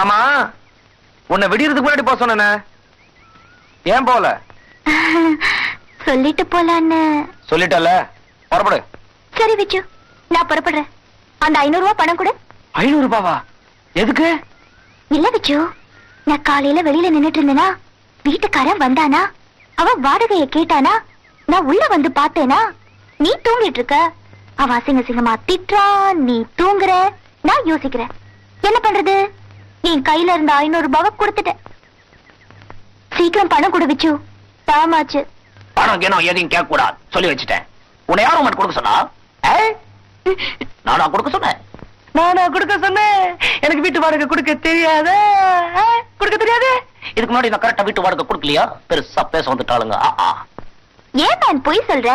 ஆமா, உன்னை விடியறதுக்கு முன்னாடி போக சொன்ன. ஏன் போல? சொல்லிட்டு போலான்னு. சொல்லிட்டல, புறப்படு. சரி விச்சு, நான் புறப்படுறேன். அந்த 500 ரூபாய் பணம் கொடு. 500 ரூபாவா? எதுக்கு? இல்ல விச்சு, நான் காலையில வெளியில நின்னுட்டு இருந்தேனா, வீட்டுக்காரன் வந்தானா, அவன் வாடகைய கேட்டானா, நான் உள்ள வந்து பார்த்தேனா, நீ தூங்கிட்டு இருக்க. அவன் அசிங்க சிங்கமா திட்டுறான், நீ தூங்குற. நான் யோசிக்கிறேன், என்ன பண்றது? என் கையில இருந்த 500 ரூபாவை கொடுத்துட்டேன். சீக்கிரம் பணம் கொடு விச்சு, தாமாச்சு. பணம் கேனும் எதையும் கேட்க கூடாது சொல்லி வச்சுட்டேன். உன்னை யாரும் மட்டும் கொடுக்க சொன்னா? நானா கொடுக்க சொன்னேன்? நானா கொடுக்க சொன்னேன்? எனக்கு வீட்டு வாடகை கொடுக்க தெரியாத? கொடுக்க தெரியாது? இதுக்கு முன்னாடி நான் கரெக்டா வீட்டு வாடகை கொடுக்கலையா? பெருசா பேச வந்துட்டாளுங்க. ஏன் நான் பொய் சொல்ற?